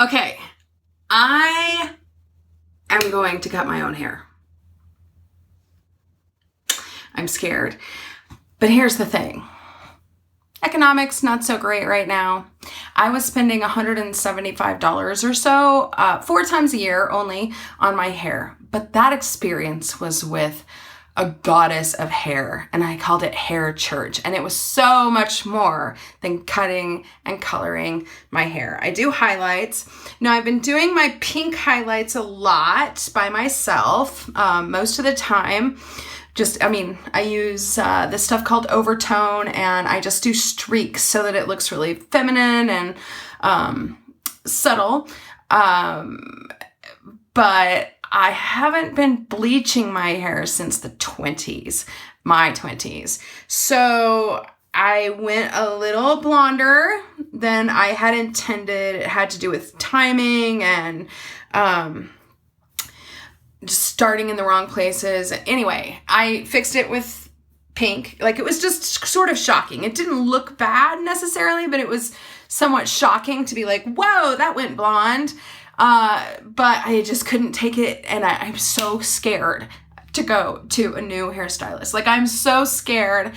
Okay, I am going to cut my own hair. I'm scared. But here's the thing. Economics, not so great right now. I was spending $175 or so 4 times a year only on my hair. But that experience was with a goddess of hair, and I called it hair church. And it was so much more than cutting and coloring my hair. I do highlights. Now, I've been doing my pink highlights a lot by myself most of the time. I use this stuff called Overtone, and I just do streaks so that it looks really feminine and subtle. But I haven't been bleaching my hair since the 20s, my 20s. So I went a little blonder than I had intended. It had to do with timing and just starting in the wrong places. Anyway, I fixed it with pink. Like, it was just sort of shocking. It didn't look bad necessarily, but it was somewhat shocking to be like, whoa, that went blonde. But I just couldn't take it, and I'm so scared to go to a new hairstylist. Like, I'm so scared.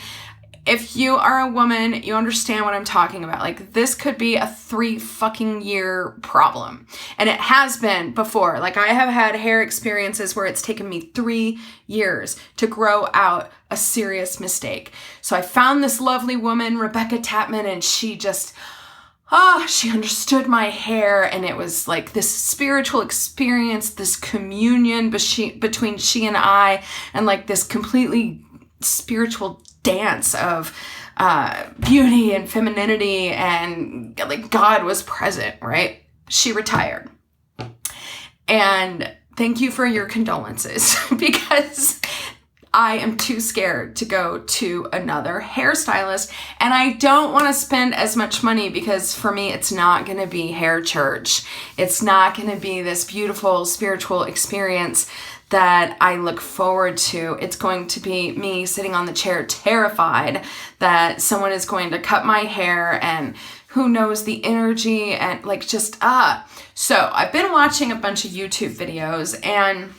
If you are a woman, you understand what I'm talking about. Like, this could be a 3 fucking year problem. And it has been before. Like, I have had hair experiences where it's taken me 3 years to grow out a serious mistake. So I found this lovely woman, Rebecca Tapman, and she just, she understood my hair, and it was like this spiritual experience, this communion between she and I, and like this completely spiritual dance of beauty and femininity, and like God was present, right? She retired. And thank you for your condolences, because I am too scared to go to another hairstylist, and I don't want to spend as much money, because for me, it's not going to be hair church. It's not going to be this beautiful spiritual experience that I look forward to. It's going to be me sitting on the chair terrified that someone is going to cut my hair, and who knows the energy, and like just, So I've been watching a bunch of YouTube videos, and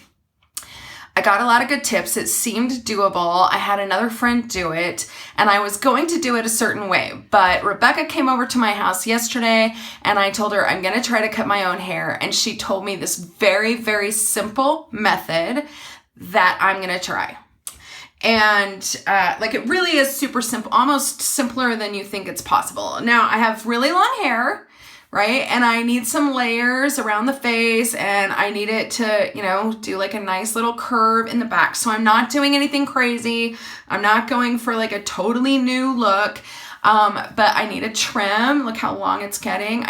I got a lot of good tips. It seemed doable. I had another friend do it, and I was going to do it a certain way, but Rebecca came over to my house yesterday, and I told her I'm going to try to cut my own hair, and she told me this very, very simple method that I'm going to try. And it really is super simple, almost simpler than you think it's possible. Now, I have really long hair, right? And I need some layers around the face, and I need it to, do like a nice little curve in the back. So I'm not doing anything crazy. I'm not going for like a totally new look. But I need a trim. Look how long it's getting.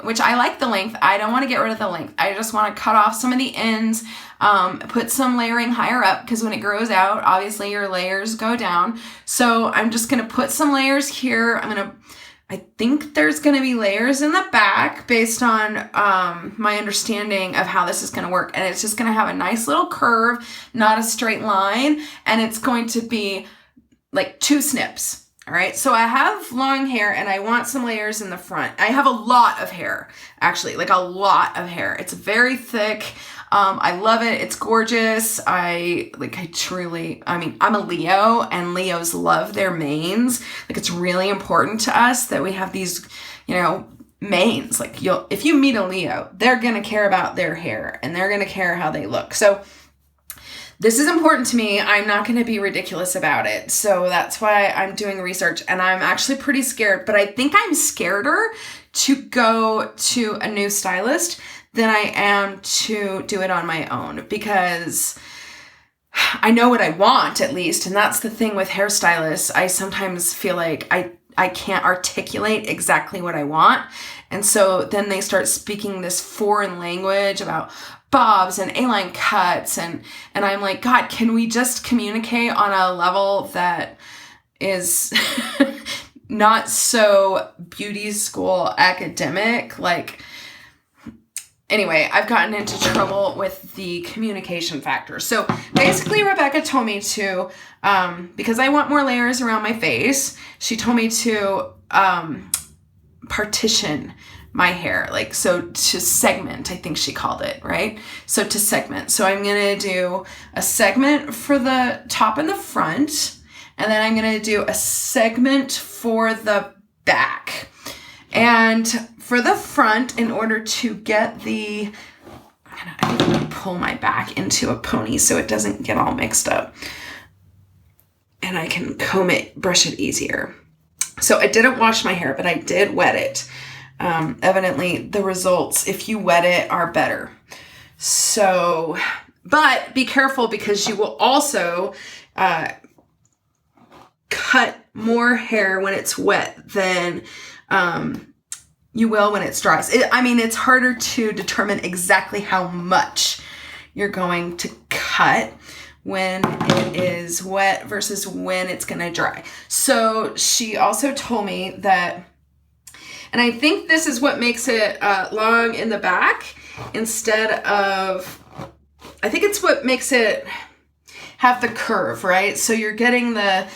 Which I like the length. I don't want to get rid of the length. I just want to cut off some of the ends, put some layering higher up, because when it grows out, obviously your layers go down. So I'm just going to put some layers here. I think there's going to be layers in the back based on my understanding of how this is going to work. And it's just going to have a nice little curve, not a straight line. And it's going to be like 2 snips. All right. So I have long hair, and I want some layers in the front. I have a lot of hair, actually, like a lot of hair. It's very thick. I love it. It's gorgeous. I'm a Leo, and Leos love their manes. Like, it's really important to us that we have these, manes. Like, if you meet a Leo, they're going to care about their hair, and they're going to care how they look. So this is important to me. I'm not going to be ridiculous about it. So that's why I'm doing research, and I'm actually pretty scared, but I think I'm scareder to go to a new stylist than I am to do it on my own, because I know what I want, at least. And that's the thing with hairstylists. I sometimes feel like I can't articulate exactly what I want. And so then they start speaking this foreign language about bobs and A-line cuts. And I'm like, God, can we just communicate on a level that is not so beauty school academic? Anyway, I've gotten into trouble with the communication factor. So basically, Rebecca told me to, because I want more layers around my face, she told me to partition my hair, like, so to segment, I think she called it, right? So to segment. So I'm going to do a segment for the top and the front, and then I'm going to do a segment for the back. And for the front, in order to get the, I'm going to pull my back into a pony so it doesn't get all mixed up. And I can comb it, brush it easier. So I didn't wash my hair, but I did wet it. Evidently, the results, if you wet it, are better. So, but be careful because you will also cut more hair when it's wet than you will when it's dry. It's harder to determine exactly how much you're going to cut when it is wet versus when it's going to dry. So she also told me that, and I think this is what makes it long in the back instead of, I think it's what makes it have the curve, right? So you're getting the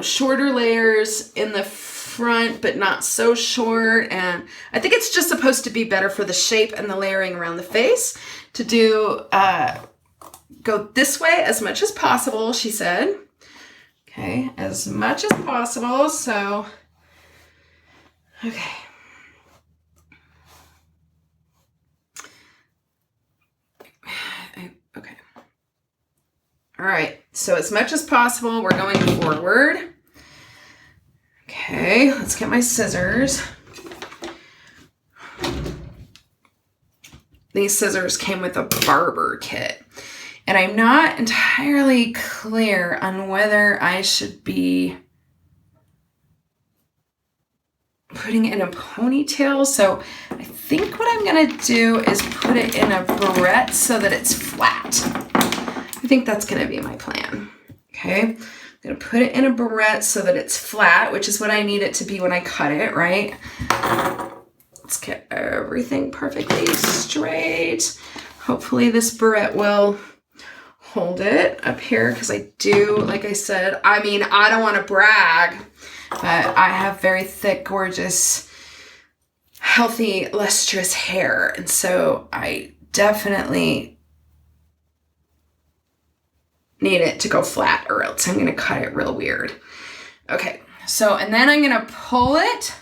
shorter layers in the front, but not so short. And I think it's just supposed to be better for the shape and the layering around the face to do, go this way as much as possible, she said. Okay, as much as possible. So, okay. Okay. All right, so as much as possible, we're going forward. Okay, let's get my scissors. These scissors came with a barber kit. And I'm not entirely clear on whether I should be putting it in a ponytail. So I think what I'm gonna do is put it in a barrette so that it's flat. I think that's gonna be my plan. Okay, I'm gonna put it in a barrette so that it's flat, which is what I need it to be when I cut it, right? Let's get everything perfectly straight. Hopefully this barrette will hold it up here because I do, like I said, I don't want to brag, but I have very thick, gorgeous, healthy, lustrous hair. And so I definitely need it to go flat or else I'm going to cut it real weird. Okay, so, and then I'm going to pull it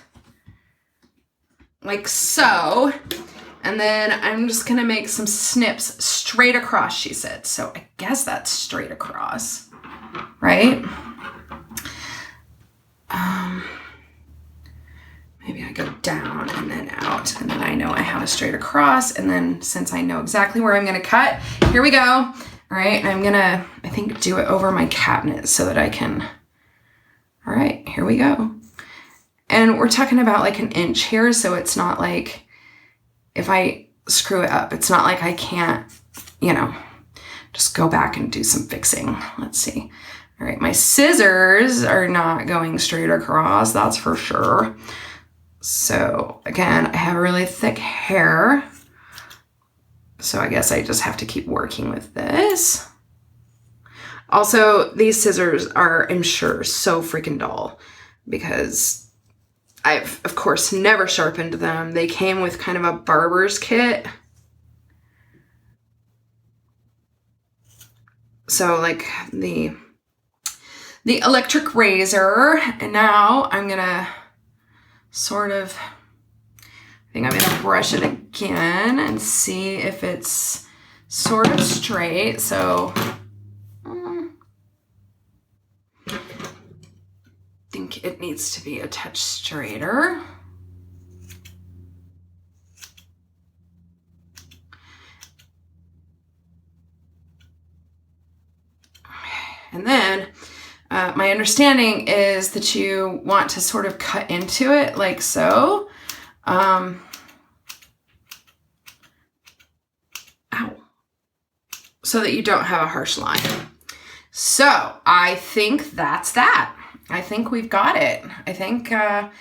like so. And then I'm just going to make some snips straight across, she said. So I guess that's straight across, right? Maybe I go down and then out. And then I know I have a straight across. And then since I know exactly where I'm going to cut, here we go. All right, I'm going to, I think, do it over my cabinet so that I can, all right, here we go. And we're talking about like an inch here. So it's not like, if I screw it up, it's not like I can't, just go back and do some fixing. Let's see. All right, my scissors are not going straight across, that's for sure. So again, I have really thick hair. So I guess I just have to keep working with this. Also, these scissors are, I'm sure, so freaking dull because I've, of course, never sharpened them. They came with kind of a barber's kit. So like the electric razor. And now I'm gonna sort of, I think I'm gonna brush it again and see if it's sort of straight. So I think it needs to be a touch straighter. And then my understanding is that you want to sort of cut into it like so. Ow. So that you don't have a harsh line. So I think that's that. I think we've got it. I think, like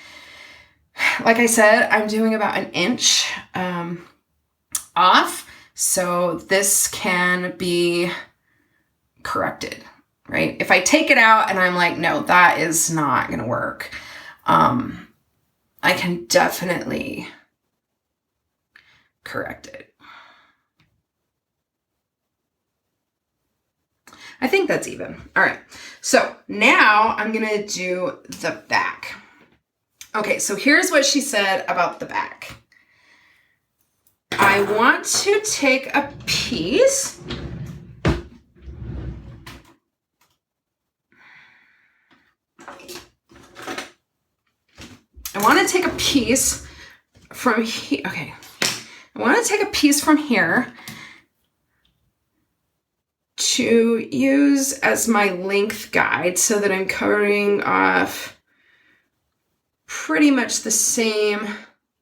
I said, I'm doing about an inch off. So this can be corrected, right? If I take it out and I'm like, no, that is not going to work. I can definitely correct it. I think that's even. All right. So now I'm going to do the back. Okay, so here's what she said about the back. I want to take a piece. I want to take a piece from here. Okay. I want to take a piece from here to use as my length guide so that I'm covering off pretty much the same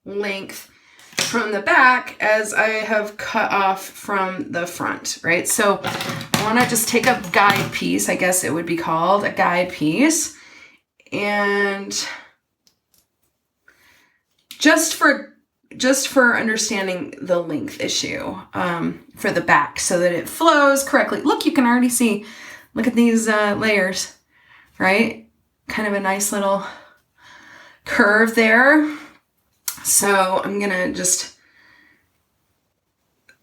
length from the back as I have cut off from the front, right? So I want to just take a guide piece, I guess it would be called a guide piece, and just for understanding the length issue for the back so that it flows correctly. Look, you can already see, look at these layers, right? Kind of a nice little curve there. So I'm gonna just,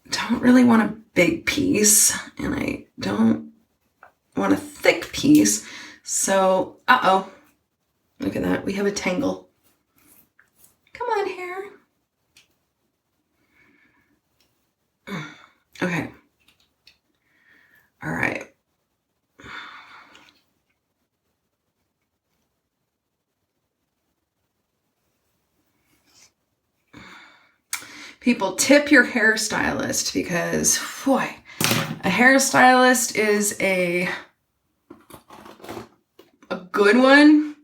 don't really want a big piece and I don't want a thick piece. So, look at that, we have a tangle. Come on, hair. Okay. All right. People, tip your hairstylist because, boy, a hairstylist is a good one,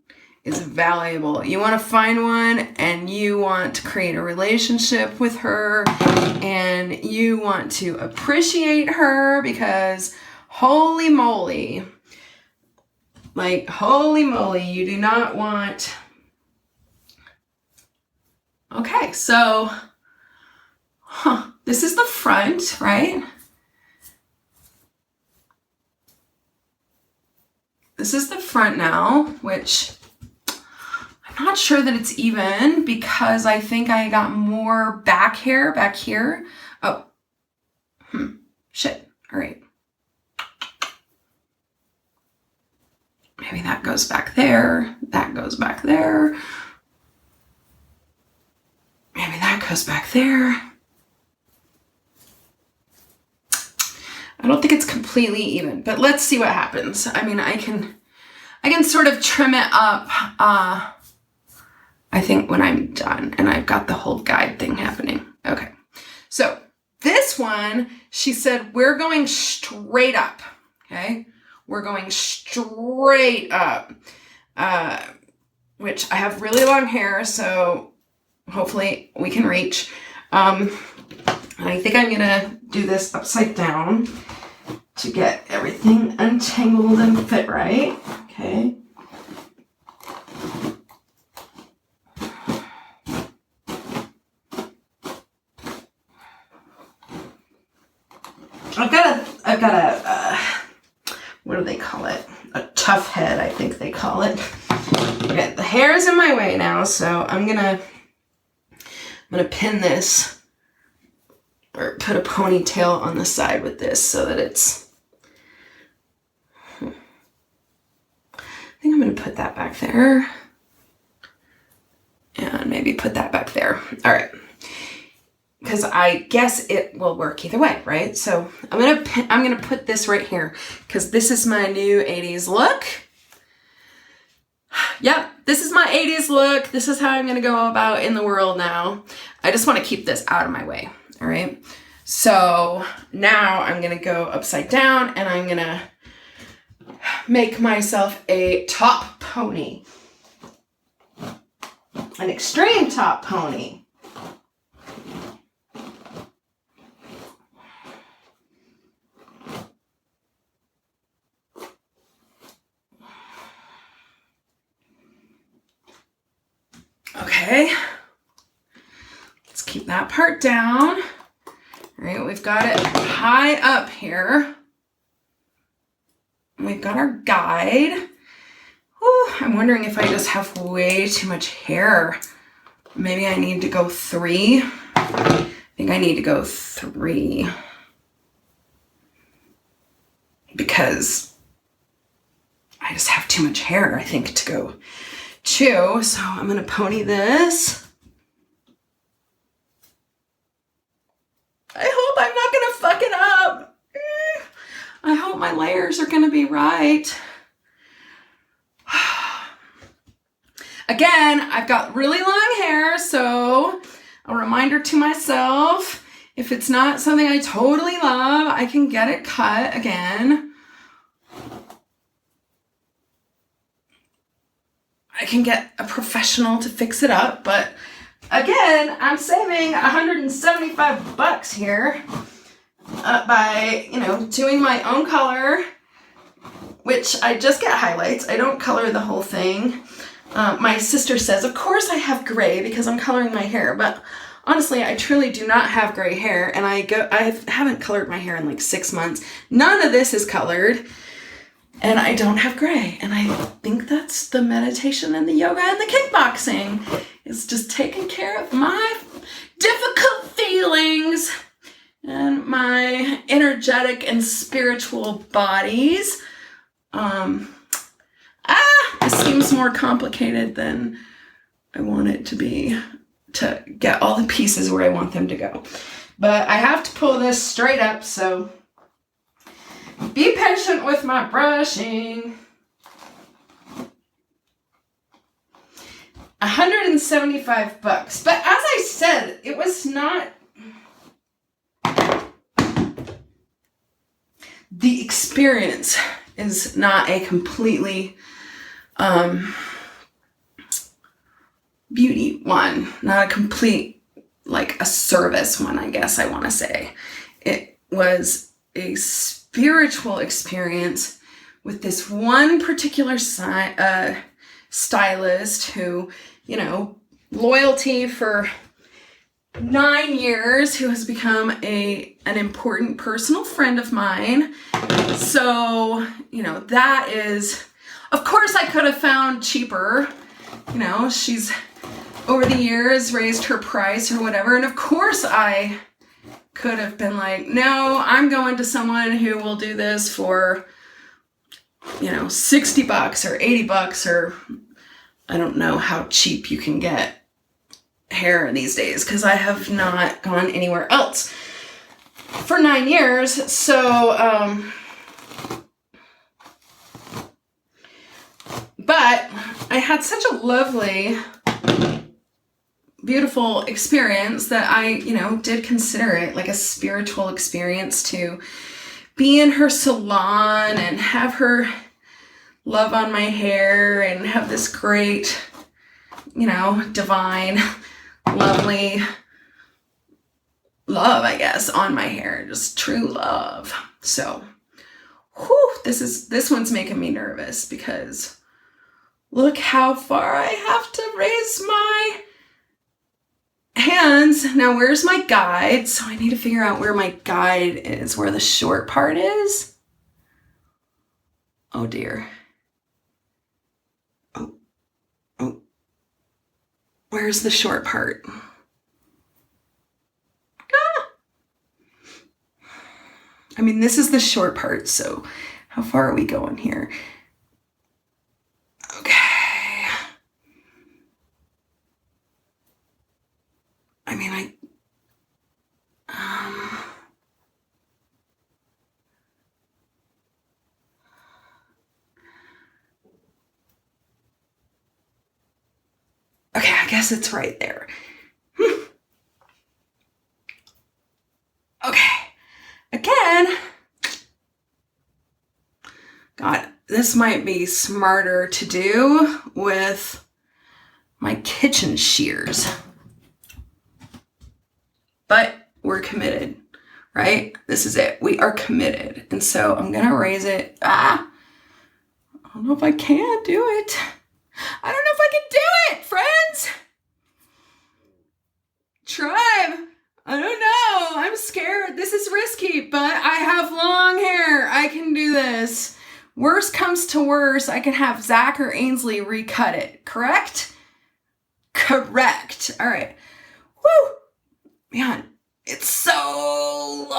is valuable. You want to find one and you want to create a relationship with her and you want to appreciate her because holy moly, you do not want... Okay, so, this is the front, right? This is the front now, which I'm not sure that it's even because I think I got more back hair back here. Oh, shit. All right. Maybe that goes back there. That goes back there. Maybe that goes back there. I don't think it's completely even, but let's see what happens. I mean, I can sort of trim it up, I think when I'm done and I've got the whole guide thing happening. Okay. So this one, she said, we're going straight up. Okay. We're going straight up, which I have really long hair. So hopefully we can reach, I think I'm gonna do this upside down to get everything untangled and fit right. Okay. I've got a what do they call it? A tough head, I think they call it. Okay, the hair is in my way now, so I'm gonna pin this or put a ponytail on the side with this so that it's, I think I'm gonna put that back there and maybe put that back there. All right, because I guess it will work either way, right? So I'm gonna put this right here because this is my new 80s look. Yep, this is my 80s look. This is how I'm gonna go about in the world now. I just wanna keep this out of my way, all right? So now I'm gonna go upside down and I'm gonna make myself a top pony. An extreme top pony. Okay, let's keep that part down. All right, we've got it high up here. We've got our guide. Whew, I'm wondering if I just have way too much hair Maybe I need to go 3. I think I need to go 3. Because I just have too much hair, I think, to go 2. So I'm going to pony this. I hope I'm not going to fuck it up. I hope my layers are going to be right. Again, I've got really long hair, so a reminder to myself, if it's not something I totally love, I can get it cut again. I can get a professional to fix it up, but again, I'm saving $175 here by, doing my own color, which I just get highlights. I don't color the whole thing. My sister says, of course I have gray because I'm coloring my hair, but honestly, I truly do not have gray hair, and I haven't colored my hair in like 6 months. None of this is colored, and I don't have gray. And I think that's the meditation and the yoga and the kickboxing is just taking care of my difficult feelings and my energetic and spiritual bodies. This seems more complicated than I want it to be to get all the pieces where I want them to go. But I have to pull this straight up, so be patient with my brushing. $175. But as I said, it was not the experience is not a completely beauty one, not a complete, like a service one, I guess I want to say. It was a spiritual experience with this one particular stylist who, loyalty for 9 years, who has become an important personal friend of mine. So, that is, of course I could have found cheaper. She's over the years raised her price or whatever. And of course I could have been like, no, I'm going to someone who will do this for, $60 or $80 or I don't know how cheap you can get hair these days because I have not gone anywhere else for 9 years. So, but I had such a lovely, beautiful experience that I, did consider it like a spiritual experience to be in her salon and have her love on my hair and have this great, divine, lovely love, I guess, on my hair. Just true love. So, this one's making me nervous because look how far I have to raise my hands. Now, where's my guide? So I need to figure out where my guide is, where the short part is. Oh dear. Oh. Where's the short part? I mean, this is the short part, so how far are we going here? Okay. I mean, okay, I guess it's right there. Okay. Again, God, this might be smarter to do with my kitchen shears. But we're committed, right? This is it. We are committed. And so I'm going to raise it. I don't know if I can do it. I don't know if I can do it, friends. Tribe. I don't know. I'm scared. This is risky, but I have long hair. I can do this. Worst comes to worst, I can have Zach or Ainsley recut it. Correct? Correct. All right. Woo! Man, it's so long.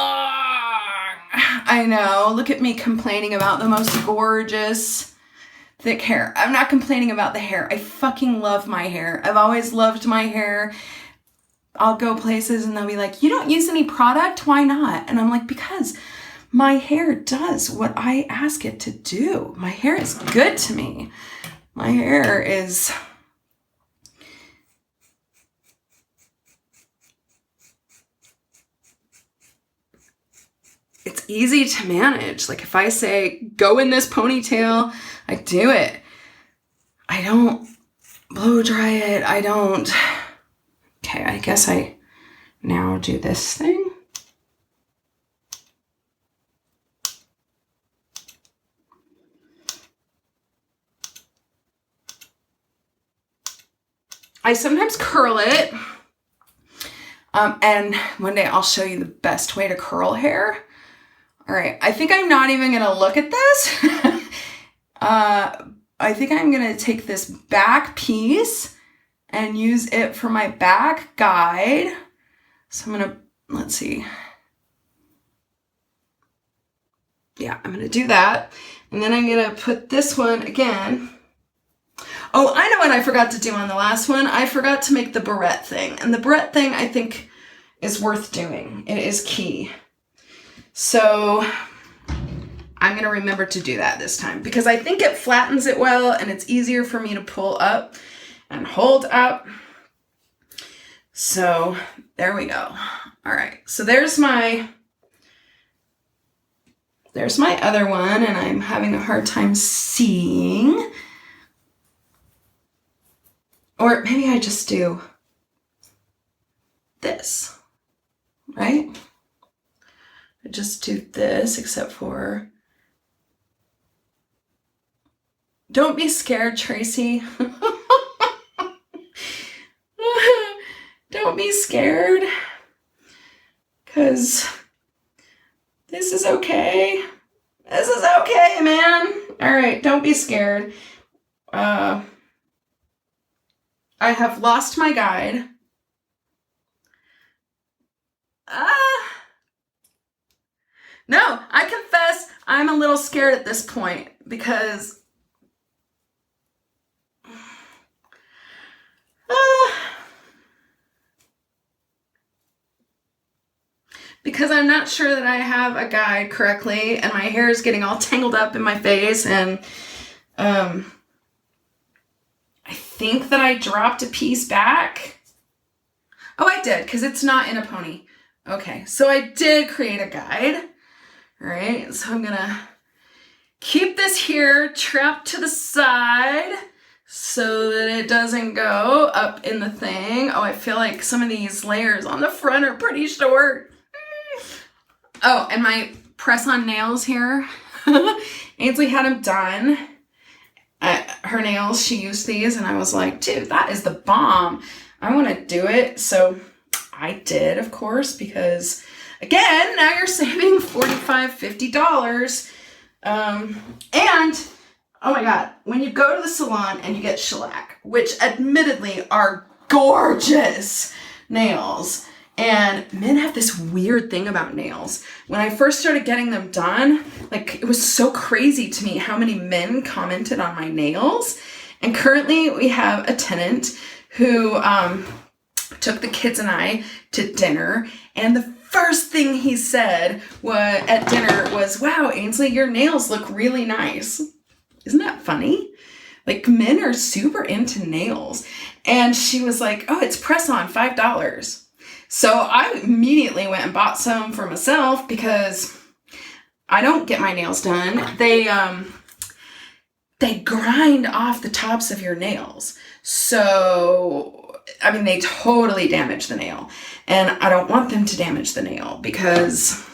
I know. Look at me complaining about the most gorgeous thick hair. I'm not complaining about the hair. I fucking love my hair. I've always loved my hair. I'll go places and they'll be like, you don't use any product? Why not? And I'm like, because my hair does what I ask it to do. My hair is good to me. My hair is... it's easy to manage. Like if I say, go in this ponytail, I do it. I don't blow dry it. I don't... Okay, I guess I now do this thing. I sometimes curl it. And one day I'll show you the best way to curl hair. All right, I think I'm not even gonna look at this. I think I'm gonna take this back piece and use it for my back guide. So I'm gonna, let's see. Yeah, I'm gonna do that. And then I'm gonna put this one again. Oh, I know what I forgot to do on the last one. I forgot to make the barrette thing. And the barrette thing I think is worth doing. It is key. So I'm gonna remember to do that this time because I think it flattens it well and it's easier for me to pull up and hold up. So there we go. All right, so there's my other one and I'm having a hard time seeing. Or maybe I just do this, right? I just do this except for, don't be scared, Tracy. Don't be scared, because this is okay. This is okay, man. All right, don't be scared. I have lost my guide. No, I confess I'm a little scared at this point because I'm not sure that I have a guide correctly and my hair is getting all tangled up in my face and I think that I dropped a piece back. Oh, I did, because it's not in a pony. Okay, so I did create a guide. All right, so I'm gonna keep this here trapped to the side so that it doesn't go up in the thing. Oh, I feel like some of these layers on the front are pretty short. Oh, and my press-on nails here. Ainsley had them done. Her nails, she used these, and I was like, dude, that is the bomb. I want to do it. So I did, of course, because, again, now you're saving $45, $50. And, oh my God, when you go to the salon and you get shellac, which admittedly are gorgeous nails, and men have this weird thing about nails. When I first started getting them done, like it was so crazy to me how many men commented on my nails. And currently we have a tenant who took the kids and I to dinner. And the first thing he said at dinner was, wow, Ainsley, your nails look really nice. Isn't that funny? Like men are super into nails. And she was like, oh, it's press on, $5. So I immediately went and bought some for myself because I don't get my nails done. They grind off the tops of your nails. So, I mean, they totally damage the nail. And I don't want them to damage the nail because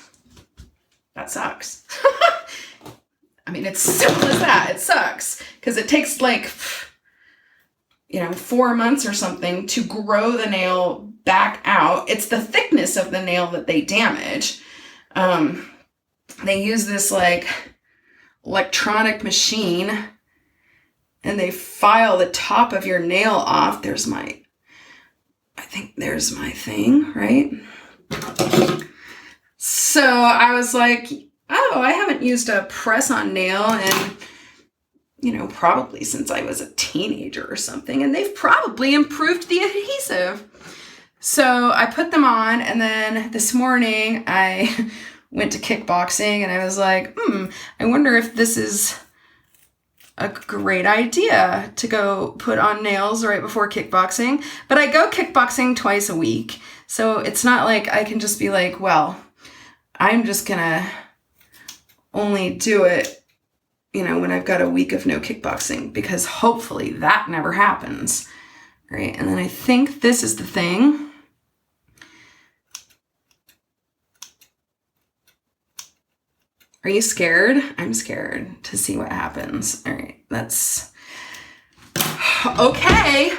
that sucks. I mean, it's simple as that. It sucks because it takes like, 4 months or something to grow the nail back out. It's the thickness of the nail that they damage. They use this like electronic machine and they file the top of your nail off. There's my think there's my thing, right? So I was like, oh, I haven't used a press-on nail in, probably since I was a teenager or something, and they've probably improved the adhesive. So I put them on, and then this morning I went to kickboxing, and I was like, I wonder if this is a great idea to go put on nails right before kickboxing. But I go kickboxing twice a week, so it's not like I can just be like, well, I'm just gonna only do it, when I've got a week of no kickboxing, because hopefully that never happens, right? And then I think this is the thing. Are you scared? I'm scared to see what happens. All right, that's okay.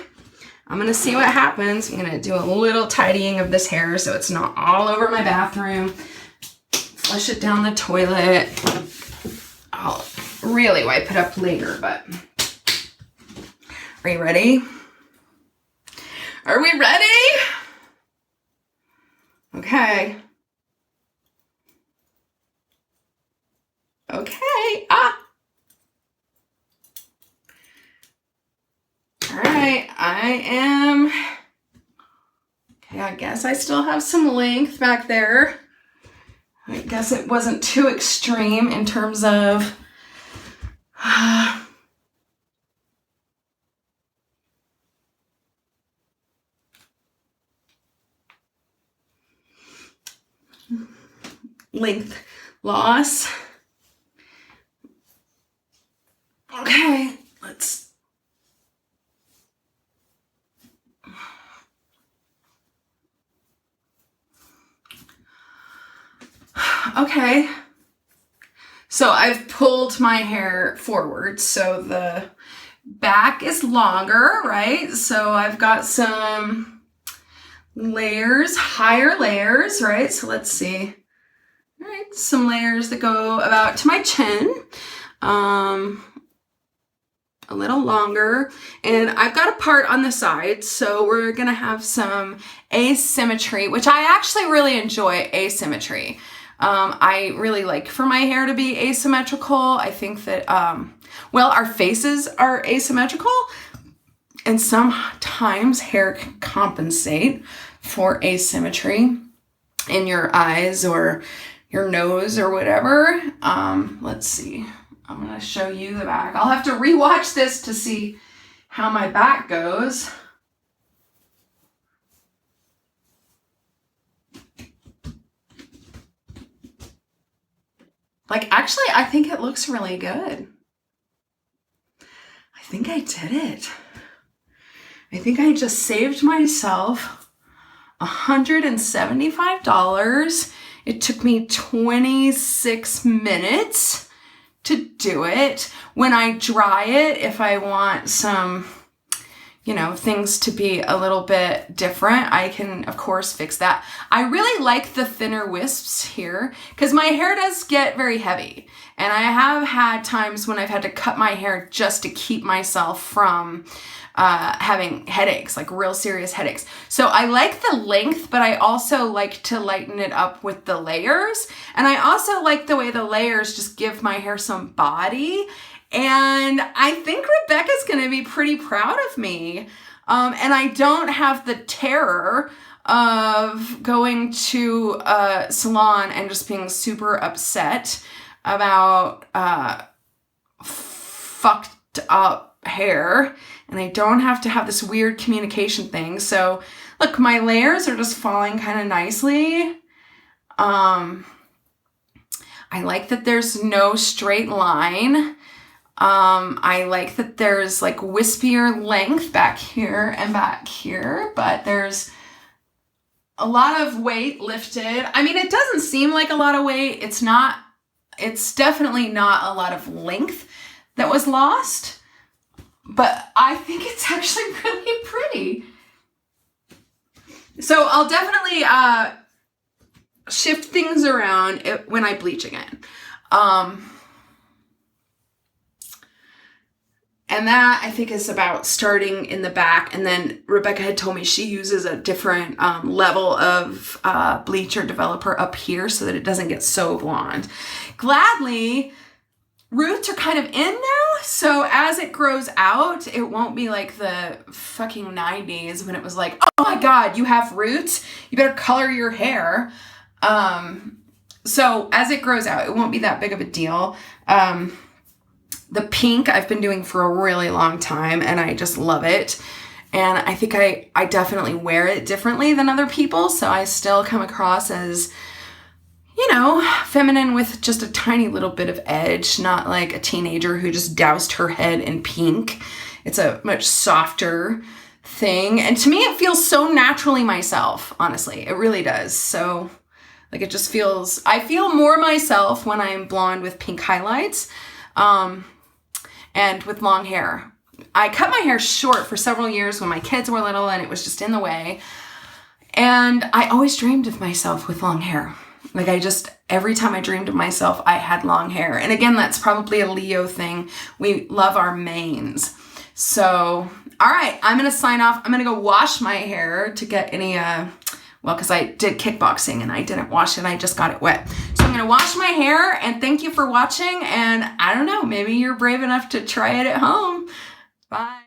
I'm gonna see what happens. I'm gonna do a little tidying of this hair so it's not all over my bathroom. Flush it down the toilet. I'll really wipe it up later, but are you ready? Are we ready? Okay. Okay. All right. I am. Okay, I guess I still have some length back there. I guess it wasn't too extreme in terms of length loss. Okay, let's. Okay. So I've pulled my hair forward, so the back is longer, right? So I've got some layers, higher layers, right? So let's see. All right, some layers that go about to my chin. A little longer, and I've got a part on the side, so we're gonna have some asymmetry, which I actually really enjoy asymmetry. I really like for my hair to be asymmetrical. I think that, our faces are asymmetrical, and sometimes hair can compensate for asymmetry in your eyes or your nose or whatever. Let's see. I'm going to show you the back. I'll have to rewatch this to see how my back goes. Actually, I think it looks really good. I think I did it. I think I just saved myself $175. It took me 26 minutes to do it. When I dry it, if I want some, things to be a little bit different, I can, of course, fix that. I really like the thinner wisps here because my hair does get very heavy. And I have had times when I've had to cut my hair just to keep myself from having headaches, like real serious headaches. So I like the length, but I also like to lighten it up with the layers. And I also like the way the layers just give my hair some body. And I think Rebecca's going to be pretty proud of me. And I don't have the terror of going to a salon and just being super upset about fucked up hair. And I don't have to have this weird communication thing. So look, my layers are just falling kind of nicely. I like that there's no straight line. I like that there's like wispier length back here and back here, but there's a lot of weight lifted. I mean, it doesn't seem like a lot of weight. It's definitely not a lot of length that was lost. But I think it's actually really pretty. So I'll definitely shift things around when I bleach again. And that, I think, is about starting in the back. And then Rebecca had told me she uses a different level of bleach or developer up here so that it doesn't get so blonde. Gladly, roots are kind of in now. So as it grows out, it won't be like the fucking 90s when it was like, oh my God, you have roots. You better color your hair. So as it grows out, it won't be that big of a deal. The pink I've been doing for a really long time and I just love it. And I think I definitely wear it differently than other people. So I still come across as, you know, feminine with just a tiny little bit of edge, not like a teenager who just doused her head in pink. It's a much softer thing. And to me, it feels so naturally myself, honestly. It really does. So like it just feels, I feel more myself when I'm blonde with pink highlights. And with long hair. I cut my hair short for several years when my kids were little and it was just in the way. And I always dreamed of myself with long hair. Like every time I dreamed of myself, I had long hair. And again, that's probably a Leo thing. We love our manes. So, all right, I'm going to sign off. I'm going to go wash my hair to get any, because I did kickboxing and I didn't wash it. I just got it wet. So I'm going to wash my hair and thank you for watching. And I don't know, maybe you're brave enough to try it at home. Bye.